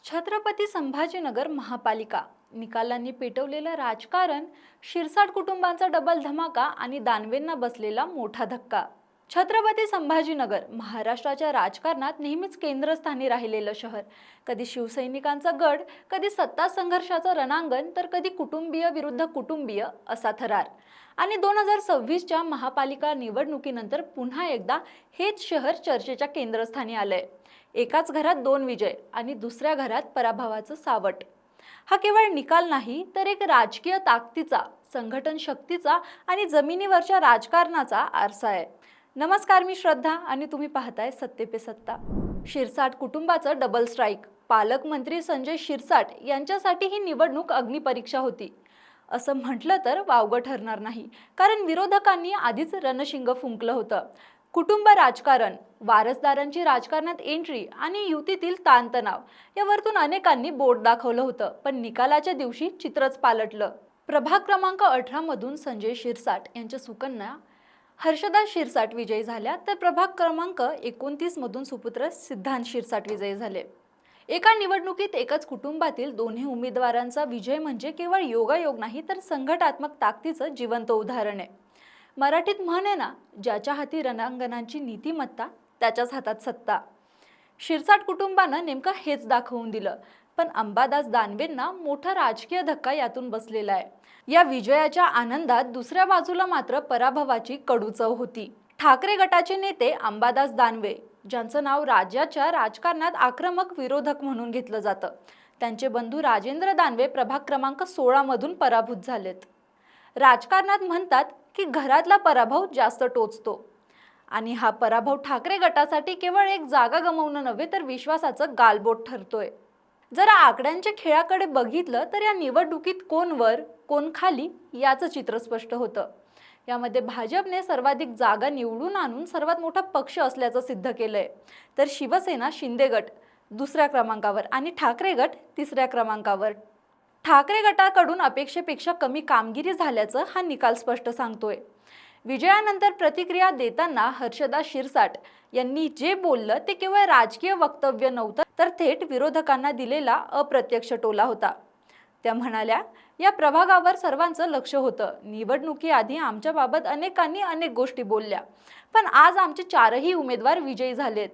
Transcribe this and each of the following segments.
छत्रपती संभाजीनगर महापालिका निकालांनी पेटवलेलं राजकारण, शिरसाट कुटुंबांचा डबल धमाका आणि दानवेंना बसलेला मोठा धक्का. छत्रपती संभाजीनगर महाराष्ट्राच्या राजकारणात नेहमीच केंद्रस्थानी राहिलेलं शहर. कधी शिवसैनिकांचा गड, कधी सत्ता संघर्षाचं रणांगण, तर कधी कुटुंबीय विरुद्ध कुटुंबीय असा थरार. आणि 2026च्या महापालिका निवडणुकीनंतर पुन्हा एकदा हेच शहर चर्चेच्या केंद्रस्थानी आलंय. एकाच घरात दोन विजय आणि दुसऱ्या घरात पराभवाचं सावट. हा केवळ निकाल नाही, तर एक राजकीय ताकदीचा, संघटन शक्तीचा आणि जमिनीवरच्या राजकारणाचा आरसा आहे. नमस्कार, मी श्रद्धा आणि तुम्ही पाहताय सत्ते पे सत्ता. शिरसाट कुटुंबाचं डबल स्ट्राईक. पालकमंत्री संजय शिरसाट यांच्यासाठी ही निवडणूक अग्निपरीक्षा होती असं म्हटलं तर वावगं ठरणार नाही, कारण विरोधकांनी आधीच रणशिंग फुंकलं होतं. कुटुंब राजकारण, वारसदारांची राजकारणात एंट्री आणि युतीतील ताणतणाव यावरतून अनेकांनी बोट दाखवलं होतं. पण निकालाच्या दिवशी चित्रच पालटलं. प्रभाग क्रमांक 18 मधून संजय शिरसाट यांच्या सुकन्या हर्षदा शिरसाट विजयी झाल्या, तर प्रभाग क्रमांक 29 मधून सुपुत्र सिद्धांत शिरसाट विजयी झाले. एका निवडणुकीत एकच कुटुंबातील दोन्ही उमेदवारांचा विजय म्हणजे केवळ योगायोग नाही, तर संघटनात्मक ताकदीचं जिवंत उदाहरण आहे. मराठीत म्हण आहे ना, ज्याच्या हाती रणांगणांची नीतिमत्ता त्याच्याच हातात सत्ता. शिरसाट कुटुंबानं नेमकं हेच दाखवून दिलं. पण अंबादास दानवेंना मोठा राजकीय धक्का यातून बसलेला आहे. या विजयाच्या आनंदात दुसऱ्या बाजूला मात्र पराभवाची कडू चव होती. ठाकरे गटाचे नेते अंबादास दानवे, ज्यांचं नाव राज्याच्या राजकारणात आक्रमक विरोधक म्हणून घेतलं जातं, त्यांचे बंधू राजेंद्र दानवे प्रभाग क्रमांक 16 मधून पराभूत झालेत. राजकारणात म्हणतात की घरातला पराभव जास्त टोचतो, आणि हा पराभव ठाकरे गटासाठी केवळ एक जागा गमावणं नव्हे, तर विश्वासाचं गालबोट ठरतोय. जरा आकड्यांच्या खेळाकडे बघितलं तर या निवडणुकीत कोण वर कोण खाली याचं चित्र स्पष्ट होतं. यामध्ये भाजपने सर्वाधिक जागा निवडून आणून सर्वात मोठा पक्ष असल्याचं सिद्ध केलंय, तर शिवसेना शिंदे गट दुसऱ्या क्रमांकावर आणि ठाकरे गट तिसऱ्या क्रमांकावर. ठाकरे गटाकडून अपेक्षेपेक्षा कमी कामगिरी झाल्याचं हा निकाल स्पष्ट सांगतोय. विजयानंतर प्रतिक्रिया देताना हर्षदा शिरसाट यांनी जे बोललं ते केवळ राजकीय वक्तव्य नव्हतं, तर थेट विरोधकांना दिलेला अप्रत्यक्ष टोला होता. त्या म्हणाल्या, या प्रभागावर सर्वांचं लक्ष होतं. निवडणुकीआधी आमच्याबाबत अनेकांनी अनेक गोष्टी बोलल्या, पण आज आमचे चारही उमेदवार विजयी झालेत.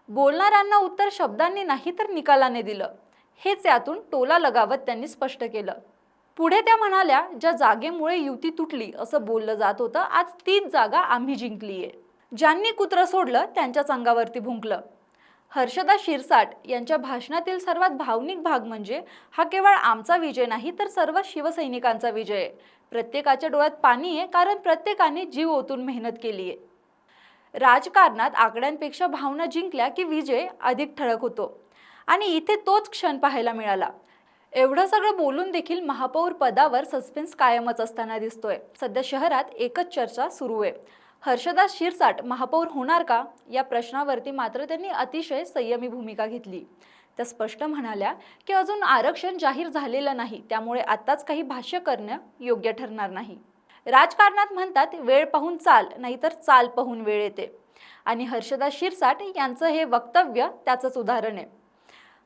बोलणाऱ्यांना उत्तर शब्दांनी नाही, तर निकालाने दिलं. हेच यातून टोला लगावत त्यांनी स्पष्ट केलं. पुढे त्या म्हणाल्या, ज्या जागेमुळे युती तुटली असं बोललं जात होतं, आज तीच जागा आम्ही जिंकलीये. ज्यांनी कुत्र सोडलं त्यांच्याच अंगावरती भुंकलं. हर्षदा शिरसाट यांच्या भाषणातील सर्वात भावनिक भाग म्हणजे, हा केवळ आमचा विजय नाही, तर सर्व शिवसैनिकांचा विजय आहे. प्रत्येकाच्या डोळ्यात पाणी आहे, कारण प्रत्येकाने जीव ओतून मेहनत केली आहे. राजकारणात आकड्यांपेक्षा भावना जिंकल्या की विजय अधिक ठळक होतो, आणि इथे तोच क्षण पाहायला मिळाला. एवढं सगळं बोलून देखील महापौर पदावर सस्पेन्स कायमच असताना दिसतोय. सध्या शहरात एकच चर्चा सुरू आहे, हर्षदा शिरसाट महापौर होणार का या प्रश्नावरती मात्र त्यांनी अतिशय संयमी भूमिका घेतली. त्या स्पष्ट म्हणाल्या की अजून आरक्षण जाहीर झालेलं नाही, त्यामुळे आत्ताच काही भाष्य करणं योग्य ठरणार नाही. राजकारणात म्हणतात, वेळ पाहून चाल, नाहीतर चाल पाहून वेळ येते, आणि हर्षदा शिरसाट यांचं हे वक्तव्य त्याचंच उदाहरण आहे.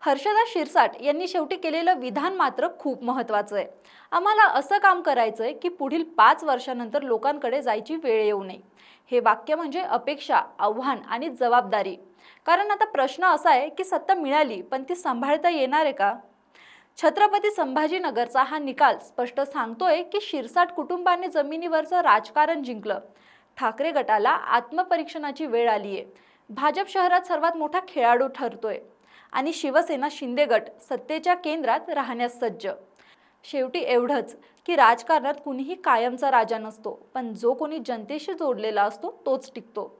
हर्षदा शिरसाट यांनी शेवटी केलेलं विधान मात्र खूप महत्त्वाचं आहे. आम्हाला असं काम करायचंय की पुढील 5 वर्षांनंतर लोकांकडे जायची वेळ येऊ नये. हे वाक्य म्हणजे अपेक्षा, आव्हान आणि जबाबदारी. कारण आता प्रश्न असा आहे की सत्ता मिळाली, पण ती सांभाळता येणार आहे का? छत्रपती संभाजीनगरचा हा निकाल स्पष्ट सांगतोय की शिरसाट कुटुंबाने जमिनीवरचं राजकारण जिंकलं. ठाकरे गटाला आत्मपरीक्षणाची वेळ आली आहे. भाजप शहरात सर्वात मोठा खेळाडू ठरतोय, आणि शिवसेना शिंदे गट सत्तेच्या केंद्रात राहण्यास सज्ज. शेवटी एवढंच की राजकारणात कुणीही कायमचा राजा नसतो, पण जो कोणी जनतेशी जोडलेला असतो तोच टिकतो.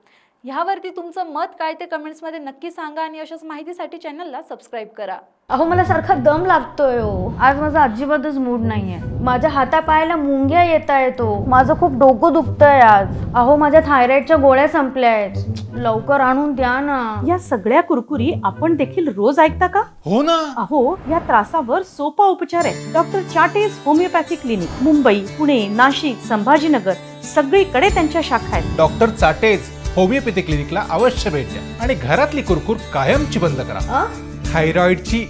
ह्यावरती तुमचं मत काय ते कमेंट्समध्ये नक्की सांगा, आणि अशाच माहितीसाठी चॅनलला सबस्क्राईब करा. अहो, मला सारखा दम लागतोय हो. आज माझा अजिबातच मूड नाहीये. माझ्या हातापायाला मुंग्या येत आहेत. माझं खूप डोकं दुखतंय आज. अहो, माझ्या थायरॉइडच्या गोळ्या संपल्या आहेत, लवकर आणून द्या ना. या सगळ्या कुरकुरी आपण देखील रोज ऐकता का? हो ना. अहो, या त्रासावर सोपा उपचार आहे. डॉक्टर चाटेज होमिओपॅथी क्लिनिक. मुंबई, पुणे, नाशिक, संभाजीनगर सगळीकडे त्यांच्या शाखा आहेत. डॉक्टर चाटेज होमिओपॅथी क्लिनिकला अवश्य भेट द्या आणि घरातली कुरकुर कायमची बंद करा. थायरॉइडची